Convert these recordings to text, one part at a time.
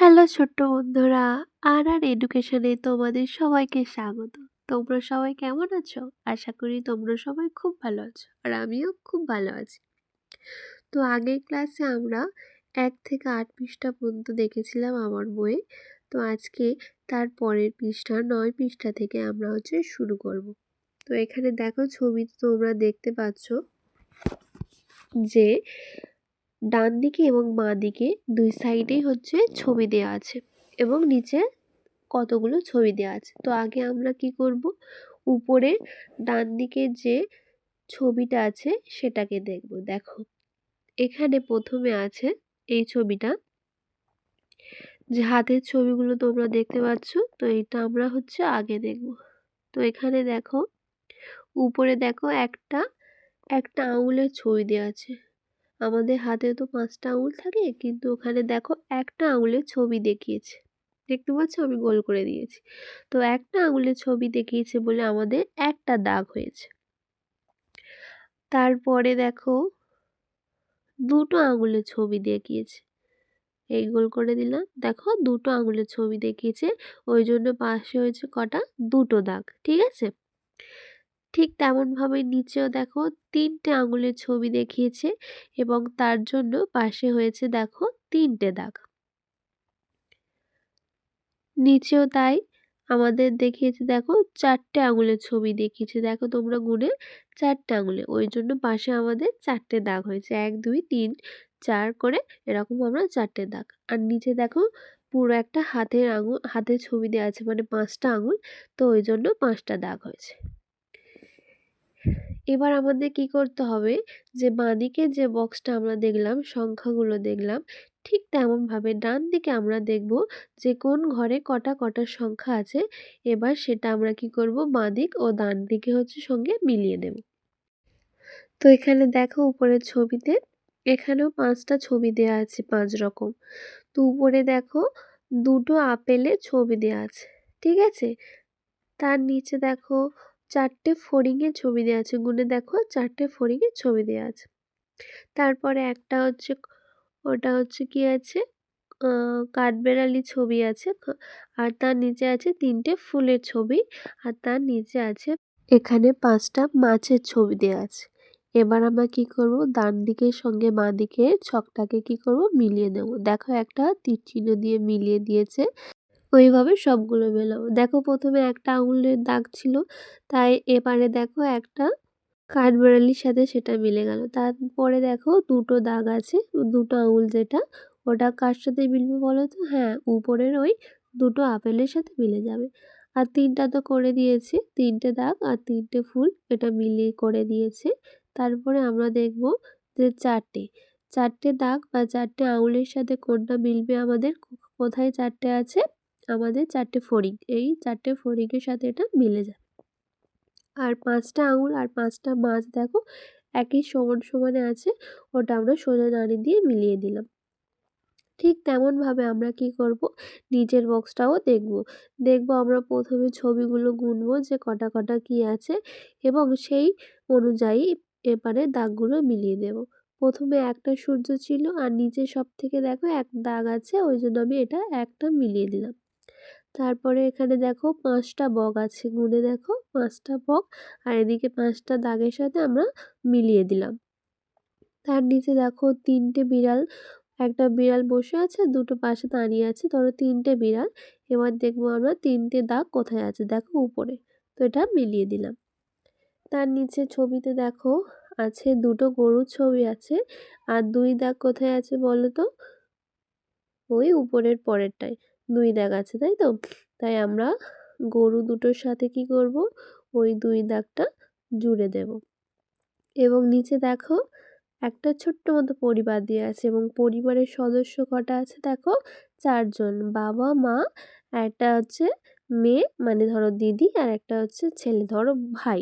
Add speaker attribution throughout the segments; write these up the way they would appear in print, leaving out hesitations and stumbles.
Speaker 1: Hello ছোট্ট বন্ধুরা, আর এডুকেশনে তোমাদের সবাইকে স্বাগত। তোমরা সবাই কেমন আছো? আশা করি তোমরা সবাই খুব ভালো আছো আর আমিও খুব ভালো আছি। তো আগের ক্লাসে আমরা 1 থেকে 8 পৃষ্ঠা পর্যন্ত দেখেছিলাম আমার বইয়ে। তো আজকে তার পরের পৃষ্ঠা 9 পৃষ্ঠা থেকে আমরা শুরু করব। তো এখানে দেখো ছবিতে তোমরা দেখতে পাচ্ছ যে ডান দিকে এবং বাঁ দিকে দুই সাইডেই ছবি দেওয়া আছে এবং নিচে কতগুলো ছবি দেওয়া আছে। তো আগে আমরা কি করব, উপরে ডান দিকে যে ছবিটা আছে সেটাকে দেখব। দেখো এখানে প্রথমে আছে এই ছবিটা, যে হাতের ছবিগুলো তোমরা দেখতে পাচ্ছ। তো এটা আমরা আগে দেখব। তো এখানে দেখো উপরে দেখো একটা একটা আঙুলের ছবি দেওয়া আছে। আমাদের হাতে তো 5টা আঙুল থাকে, কিন্তু ওখানে দেখো একটা আঙুলের ছবি দেখিয়েছে। দেখতে পাচ্ছ আমি গোল করে দিয়েছি। তো একটা আঙুলের ছবি দেখিয়েছে বলে আমাদের একটা দাগ হয়েছে। তারপরে দেখো দুটো আঙুলের ছবি দেখিয়েছে, এই গোল করে দিলাম। দেখো দুটো আঙুলের ছবি দেখিয়েছে, ওই জন্য পাশে হয়েছে কটা, দুটো দাগ। ঠিক আছে, ঠিক তেমনভাবে নিচেও দেখো 3টে আঙুলের ছবি দেখিয়েছে এবং তার জন্য পাশে হয়েছে দেখো 3টে দাগ। নিচেও তাই আমাদের দেখিয়েছে দেখো 4টে আঙুলের ছবি দেখিয়েছে। দেখো তোমরা গুনে 4টে আঙুলে, ওই জন্য পাশে আমাদের 4টে দাগ হয়েছে। 1 2 3 4 করে এরকম আমরা 4টে দাগ। আর নিচে দেখো পুরো একটা হাতের ছবি দেওয়া আছে, মানে 5টা আঙুল, তো ওই জন্য 5টা দাগ হয়েছে। এবার আমাদের কি করতে হবে, যে বাঁদিকে যে বক্সটা আমরা দেখলাম, সংখ্যাগুলো দেখলাম, ঠিক তেমনভাবে ডান দিকে আমরা দেখব যে কোন ঘরে কটা কটা সংখ্যা আছে। এবার সেটা আমরা কি করব, বাঁদিক ও ডান দিকে সঙ্গে মিলিয়ে দেব। তো এখানে দেখো উপরের ছবিতে এখানেও 5টা ছবি দেওয়া আছে 5 রকম। তো উপরে দেখো দুটো আপেলের ছবি দেওয়া আছে। ঠিক আছে, তার নিচে দেখো 4টে ফড়িংয়ের ছবি দেওয়া আছে। গুনে দেখো 4টে ফড়িংয়ের ছবি দেওয়া আছে। তারপরে একটা ওটা কি আছে, কাঠবেড়ালি ছবি আছে। আর তার নিচে আছে 3টে ফুলের ছবি। আর তার নিচে আছে এখানে 5টা মাছের ছবি দেওয়া আছে। এবার আমরা কি করব, ডান দিকের সঙ্গে বাঁ দিকে ছকটাকে কি করব, মিলিয়ে নেব। দেখো একটা তীর চিহ্ন দিয়ে মিলিয়ে দিয়েছে। ওইভাবে সবগুলো মেলাবো। দেখো প্রথমে একটা আঙুলের দাগ ছিল, তাই এবারে দেখো একটা কাঠবেড়ালির সাথে সেটা মিলে গেল। তারপরে দেখো দুটো দাগ আছে, দুটো আঙুল যেটা, ওটা কার সাথে মিলবে বলো তো? হ্যাঁ, উপরের ওই দুটো আপেলের সাথে মিলে যাবে। আর 3টা তো করে দিয়েছি, 3টে দাগ আর 3টে ফুল, এটা মিলিয়ে করে দিয়েছে। তারপরে আমরা দেখব যে 4টে দাগ বা 4টে আঙুলের সাথে কোনটা মিলবে আমাদের, কোথায় 4টে আছে আমাদের 4টে ফড়িং, এই 4টে ফড়িংয়ের সাথে এটা মিলে যায়। আর 5টা আঙুল আর 5টা মাছ দেখো একই সমান সমানে আছে, ওটা আমরা সোজা নাড়ি দিয়ে মিলিয়ে দিলাম। ঠিক তেমনভাবে আমরা কি করব, নিচের বক্সটাও দেখব আমরা প্রথমে ছবিগুলো গুনবো যে কটা কটা কি আছে এবং সেই অনুযায়ী এবারে দাগগুলো মিলিয়ে দেব। প্রথমে একটা সূর্য ছিল আর নিচে সব থেকে দেখো এক দাগ আছে, ওই জন্য আমি এটা একটা মিলিয়ে দিলাম। তারপরে এখানে দেখো 5টা বক আছে, গুনে দেখো 5টা বক, আর এদিকে 5টা দাগের সাথে আমরা মিলিয়ে দিলাম। তার নিচে দেখো 3টে বিড়াল, একটা বিড়াল বসে আছে, দুটো পাশে দাঁড়িয়ে আছে, ধরো 3টে বিড়াল। এবার দেখবো আমরা 3টে দাগ কোথায় আছে, দেখো উপরে, তো এটা মিলিয়ে দিলাম। তার নিচে ছবিতে দেখো আছে দুটো গরুর ছবি আছে, আর 2 দাগ কোথায় আছে বলো তো? ওই উপরের পরেরটায় 2 দাগ আছে, তাই তো? তাই আমরা গরু দুটোর সাথে কি করব, ওই 2 দাগটা জুড়ে দেব। এবং নিচে দেখো একটা ছোট্ট মতো পরিবার দেওয়া আছে এবং পরিবারের সদস্য কটা আছে দেখো, 4 জন, বাবা মা, একটা মেয়ে মানে ধরো দিদি, আর একটা ছেলে ধরো ভাই,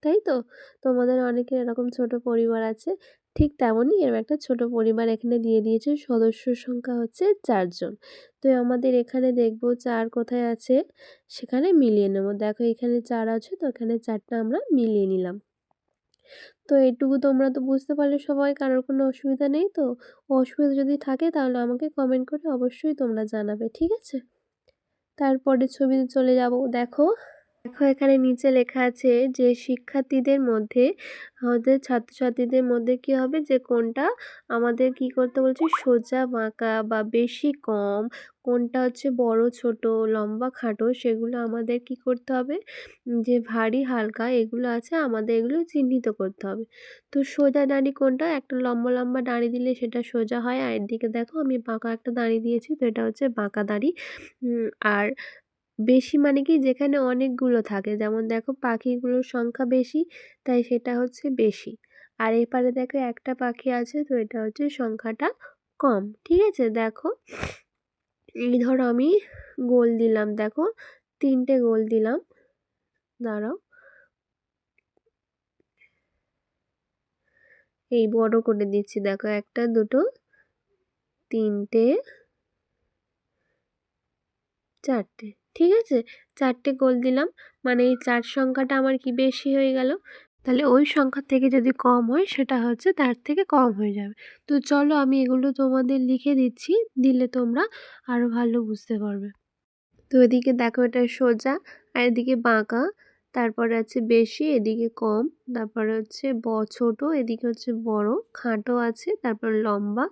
Speaker 1: তাই তো? তোমাদের অনেকের এরকম ছোট পরিবার আছে, ঠিক তেমনই এরকম একটা ছোট পরিবার এখানে দিয়ে দিয়েছে। সদস্য সংখ্যা 4 জন। তো আমাদের এখানে দেখব 4 কোথায় আছে, সেখানে মিলিয়ে নেব। দেখো এখানে 4 আছে, তো এখানে 4টা আমরা মিলিয়ে নিলাম। তো এটুকু তোমরা তো বুঝতে পারলে সবাই, কারোর কোনো অসুবিধা নেই তো? অসুবিধা যদি থাকে তাহলে আমাকে কমেন্ট করে অবশ্যই তোমরা জানাবে, ঠিক আছে? তারপরের ছবিতে চলে যাব। দেখো এখানে নিচে লেখা আছে যে শিক্ষার্থীদের মধ্যে, আমাদের ছাত্রছাত্রীদের মধ্যে কী হবে, যে কোনটা আমাদের কী করতে বলছে, সোজা বাঁকা বা বেশি কম, কোনটা হচ্ছে বড় ছোট লম্বা খাটো, সেগুলো আমাদের কী করতে হবে, যে ভারী হালকা এগুলো আছে আমাদের এগুলো চিহ্নিত করতে হবে। তো সোজা দাড়ি কোনটা, একটা লম্বা লম্বা দাড়ি দিলে সেটা সোজা হয়, আর এদিকে দেখো আমি বাঁকা একটা দাড়ি দিয়েছি, তো এটা হচ্ছে বাঁকা দাড়ি। আর বেশি মানে কি, যেখানে অনেকগুলো থাকে, যেমন দেখো পাখিগুলোর সংখ্যা বেশি, তাই সেটা হচ্ছে বেশি। আর এপারে দেখো একটা পাখি আছে, তো এটা হচ্ছে সংখ্যাটা কম, ঠিক আছে? দেখো এই ধরো আমি গোল দিলাম, দেখো 3টে গোল দিলাম, দাঁড়াও এই বড় করে দিচ্ছি, দেখো 1 2 3টে 4টে, ঠিক আছে? 4টে গোল দিলাম, মানে এই 4 সংখ্যাটা আমার কি বেশি হয়ে গেল, তাহলে ওই সংখ্যার থেকে যদি কম হয় সেটা হচ্ছে তার থেকে কম হয়ে যাবে। তো চলো আমি এগুলো তোমাদের লিখে দিচ্ছি, দিলে তোমরা আরও ভালো বুঝতে পারবে। তো এদিকে দেখো এটা সোজা, আর এদিকে বাঁকা, তারপরে আছে বেশি, এদিকে কম, তারপরে হচ্ছে ছোট, এদিকে হচ্ছে বড়, খাটো আছে, তারপর লম্বা,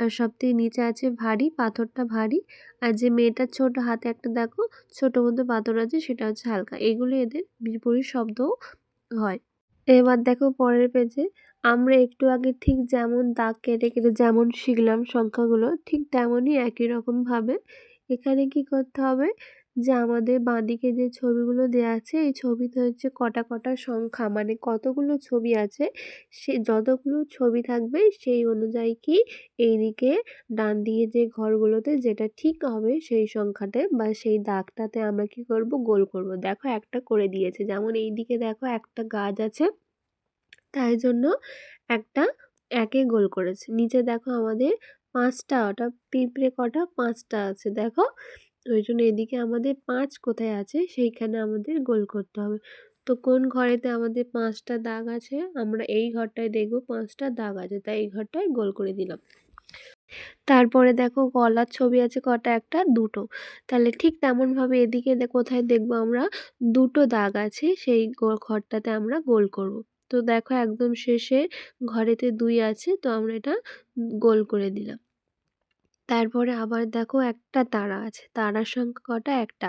Speaker 1: আর সবথেকে নিচে আছে ভারী, পাথরটা ভারী, আর যে মেয়েটার ছোট হাতে একটা দেখো ছোট মধ্যে পাথর আছে সেটা হচ্ছে হালকা। এগুলো এদের বিপরীত শব্দও হয়। এবার দেখো পরের পেজে, আমরা একটু আগে ঠিক যেমন দাগ কেটে কেটে যেমন শিখলাম সংখ্যাগুলো, ঠিক তেমনই একই রকমভাবে এখানে কি করতে হবে, যে আমাদের বাঁদিকে যে ছবিগুলো দেওয়া আছে এই ছবিতে হচ্ছে কটা কটা সংখ্যা, মানে কতগুলো ছবি আছে, সে যতগুলো ছবি থাকবে সেই অনুযায়ী কি এইদিকে ডান দিকে যে ঘরগুলোতে যেটা ঠিক হবে সেই সংখ্যাতে বা সেই দাগটাতে আমরা কি করব, গোল করব। দেখো একটা করে দিয়েছে, যেমন এইদিকে দেখো একটা গাছ আছে, তাই জন্য একটা একে গোল করেছে। নিচে দেখো আমাদের 5টা, ওটা পিঁপড়ে কটা, 5টা আছে দেখো, ওই জন্য এদিকে আমাদের 5 কোথায় আছে সেইখানে আমাদের গোল করতে হবে। তো কোন ঘরেতে আমাদের 5টা দাগ আছে, আমরা এই ঘরটায় দেখব 5টা দাগ আছে, তাই এই ঘরটায় গোল করে দিলাম। তারপরে দেখো গলার ছবি আছে কটা, একটা দুটো, তাহলে ঠিক তেমনভাবে এদিকে কোথায় দেখবো আমরা 2টো দাগ আছে, সেই ঘরটাতে আমরা গোল করব। তো দেখো একদম শেষে ঘরেতে 2 আছে, তো আমরা এটা গোল করে দিলাম। তারপরে আবার দেখো একটা তারা আছে, তারার সংখ্যা কটা, একটা,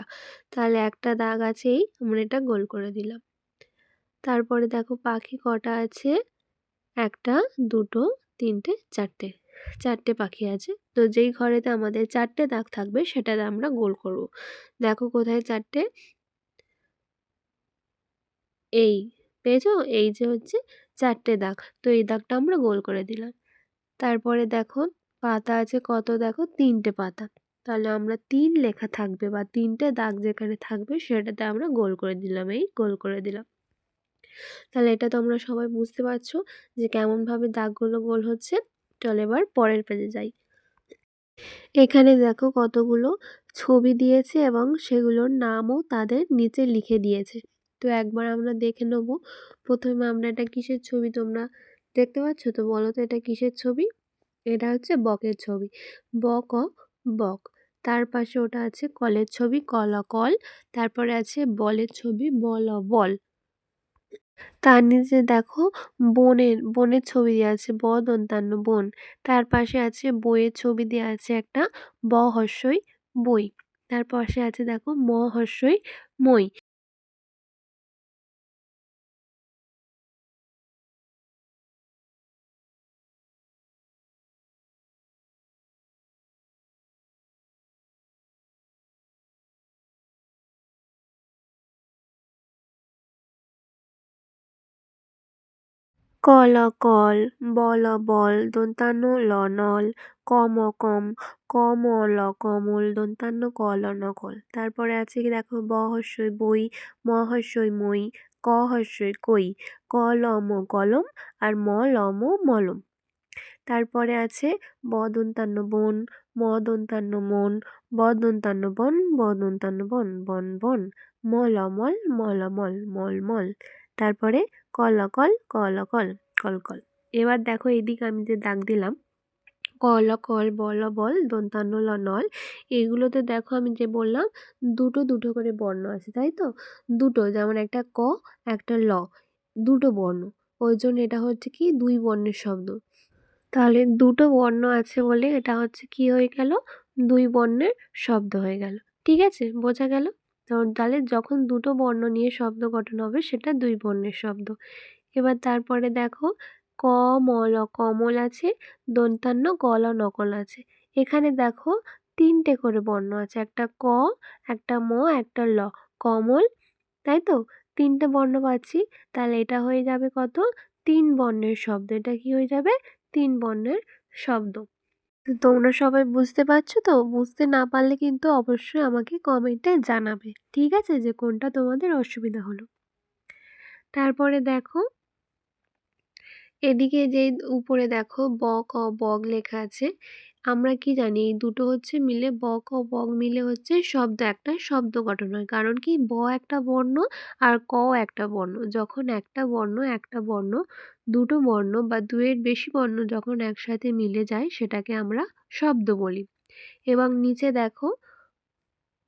Speaker 1: তাহলে একটা দাগ আছেই, আমরা এটা গোল করে দিলাম। তারপরে দেখো পাখি কটা আছে, 1 2 3 4টে, 4টে পাখি আছে, তো যেই ঘরেতে আমাদের 4টে দাগ থাকবে সেটাতে আমরা গোল করব। দেখো কোথায় 4টে, এই পেয়েছো, এই যে হচ্ছে 4টে দাগ, তো এই দাগটা আমরা গোল করে দিলাম। তারপরে দেখো পাতা আছে কত, দেখো 3টে পাতা, তাহলে আমরা 3 লেখা থাকবে বা 3টে দাগ যেখানে থাকবে সেটাতে আমরা গোল করে দিলাম, এই গোল করে দিলাম। তাহলে এটা তোমরা সবাই বুঝতে পারছো যে কেমনভাবে দাগগুলো গোল হচ্ছে। চলো এবার পরের পেজে যাই। এখানে দেখো কতগুলো ছবি দিয়েছে এবং সেগুলোর নামও তাদের নিচে লিখে দিয়েছে। তো একবার আমরা দেখে নেব। প্রথমে আমরা এটা কিসের ছবি তোমরা দেখতে পাচ্ছ, তো বলো তো এটা কিসের ছবি? এটা হচ্ছে বকের ছবি, ব ক বক। তার পাশে ওটা আছে কলের ছবি, ক ল কল। তারপরে আছে বলের ছবি, ব ল বল। তার নিচে দেখো বনের ছবি দেওয়া আছে, ব দন্তান্ন বন। তার পাশে আছে বইয়ের ছবি দেওয়া আছে একটা, ব হ্রস্বই বই। তার পাশে আছে দেখো ম হ্রস্বই মই। ক ল কল, ব ল বল, দন্তান্ন ল নল, ক ম কম, ক ম ল কমল, দন্তান্ন ক ল নকল। তারপরে আছে কি দেখো ব হ্রস্বই বই, ম হ্রস্বই মই, ক হ্রস্বই কই, ক ল ম কলম, আর ম ল ম মলম। তারপরে আছে ব দন্তান্ন বন, ম দন্তান্ন মন, ব দন্তান্ন বন, ব দন্তান্ন বন, বন বন, ম ল মল, ম ল মল, মল মল। তারপরে কলকল কলকল কলকল। এবার দেখো এদিকে আমি যে দাগ দিলাম কল কল বল বল দন্তান্ন ল নল, এগুলোতে দেখো আমি যে বললাম দুটো দুটো করে বর্ণ আছে, তাই তো? দুটো, যেমন একটা ক একটা ল, দুটো বর্ণ, ওই জন্য এটা হচ্ছে কি দুই বর্ণের শব্দ। তাহলে দুটো বর্ণ আছে বলে এটা হচ্ছে কি হয়ে গেল, দুই বর্ণের শব্দ হয়ে গেল। ঠিক আছে, বোঝা গেল? তো তাহলে যখন দুটো বর্ণ নিয়ে শব্দ গঠন হবে সেটা দুই বর্ণের শব্দ। এবার তারপরে দেখো কমল, কমল আছে, দন্তান্ন গল নকল আছে। এখানে দেখো তিনটে করে বর্ণ আছে, একটা ক একটা ম একটা ল, কমল, তাই তো? তিনটে বর্ণ পাচ্ছি, তাহলে এটা হয়ে যাবে কত, তিন বর্ণের শব্দ। এটা কি হয়ে যাবে, তিন বর্ণের শব্দ। তো তোমরা সবাই বুঝতে পারছো তো? বুঝতে না পারলে কিন্তু অবশ্যই আমাকে কমেন্টে জানাবে, ঠিক আছে, যে কোনটা তোমাদের অসুবিধা হলো। তারপরে দেখো এদিকে যেই উপরে দেখো ব ক বগ লেখা আছে, আমরা কি জানি এই দুটো হচ্ছে মিলে ব ক বগ মিলে হচ্ছে শব্দ, একটা শব্দ গঠন হয়। কারণ কি, ব একটা বর্ণ আর ক একটা বর্ণ, যখন একটা বর্ণ দুটো বর্ণ বা দুয়ের বেশি বর্ণ যখন একসাথে মিলে যায় সেটাকে আমরা শব্দ বলি। এবং নিচে দেখো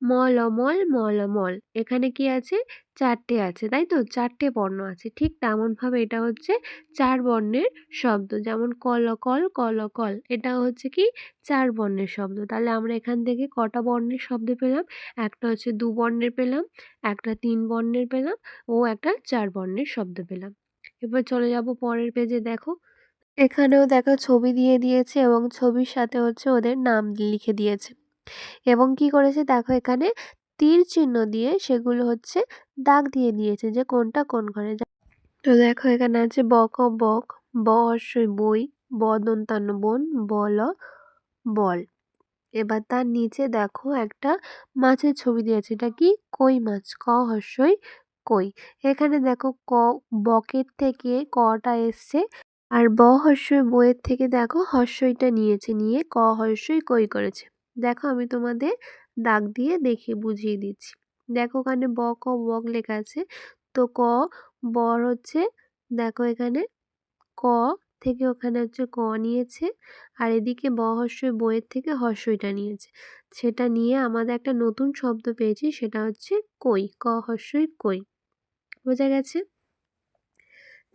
Speaker 1: মলমল মলমল, এখানে কি আছে, চারটে আছে, তাই তো? চারটে বর্ণ আছে। ঠিক তেমনভাবে এটা হচ্ছে চার বর্ণের শব্দ, যেমন কলকল কলকল, এটা হচ্ছে কি চার বর্ণের শব্দ। তাহলে আমরা এখান থেকে কটা বর্ণের শব্দ পেলাম, একটা হচ্ছে দু বর্ণের পেলাম, একটা তিন বর্ণের পেলাম ও একটা চার বর্ণের শব্দ পেলাম। এবার চলে যাব পরের পেজে। দেখো এখানেও দেখো ছবি দিয়ে দিয়েছে এবং ছবির সাথে হচ্ছে ওদের নাম লিখে দিয়েছে। এবং কি করেছে দেখো, এখানে তীর চিহ্ন দিয়ে সেগুলো হচ্ছে দাগ দিয়ে দিয়েছে যে কোনটা কোন ঘরে। তো দেখো এখানে আছে বক ও বক, ব হর্ষই বই, ব দন্তান্ন বন, বল বল। এবার তার নিচে দেখো একটা মাছের ছবি দিয়েছে, এটা কি, কই মাছ, ক হর্ষই কই। এখানে দেখো বকের থেকে কটা এসছে, আর ব হর্ষই বইয়ের থেকে দেখো হর্ষইটা নিয়েছে, নিয়ে ক হর্ষই কই করেছে। দেখো আমি তোমাদের দাগ দিয়ে দেখিয়ে বুঝিয়ে দিচ্ছি। দেখো ওখানে ব ক বক লেখা আছে, তো ক বর হচ্ছে, দেখো এখানে ক থেকে ওখানে হচ্ছে ক নিয়েছে, আর এদিকে ব হর্ষই বইয়ের থেকে হর্ষইটা নিয়েছে। সেটা নিয়ে আমাদের একটা নতুন শব্দ পেয়েছি, সেটা হচ্ছে কই, ক হর্ষই কই। বোঝা গেছে?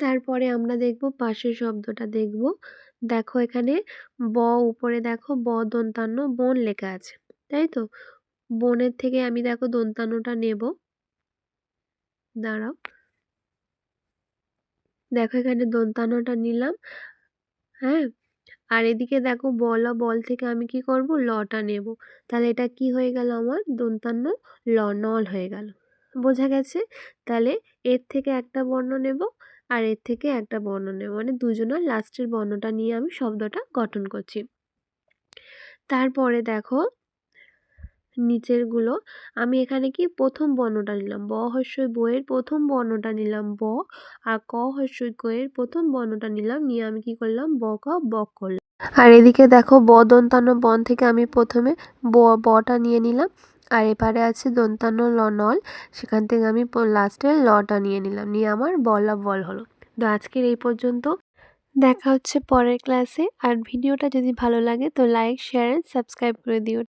Speaker 1: তারপরে আমরা দেখব পাশের শব্দটা দেখব। দেখো এখানে ব উপরে দেখো ব দন্তান্ন বন লেখা আছে, তাই তো? বনের থেকে আমি দেখো দন্তান্নটা নেব, দাঁড়াও, দেখো এখানে দন্তান্নটা নিলাম, হ্যাঁ। আর এদিকে দেখো বল থেকে আমি কি করব, লটা নেব। তাহলে এটা কি হয়ে গেল, আমার দন্তান্ন ল, নল হয়ে গেল। বোঝা গেছে? তাহলে এর থেকে একটা বর্ণ নেব আর এর থেকে একটা বর্ণ নেব, মানে দুজনের লাস্টের বর্ণটা নিয়ে আমি শব্দটা গঠন করছি। তারপরে দেখো নিচেরগুলো আমি এখানে কি প্রথম বর্ণটা নিলাম, ব হর্ষই বইয়ের প্রথম বর্ণটা নিলাম ব, আর ক হর্ষই কয়ের প্রথম বর্ণটা নিলাম, নিয়ে আমি কি করলাম, ব ক বক করলাম। আর এদিকে দেখো ব দন্তান্ন বন থেকে আমি প্রথমে বটা নিয়ে নিলাম, আর এপারে আছে দন্তান্ন ল নল, সেখান থেকে আমি লাস্টের লটা নিয়ে নিলাম, নিয়ে আমার বলা বল হলো। তো আজকের এই পর্যন্ত, দেখা হচ্ছে পরের ক্লাসে। আর ভিডিওটা যদি ভালো লাগে তো লাইক শেয়ার সাবস্ক্রাইব করে দিও।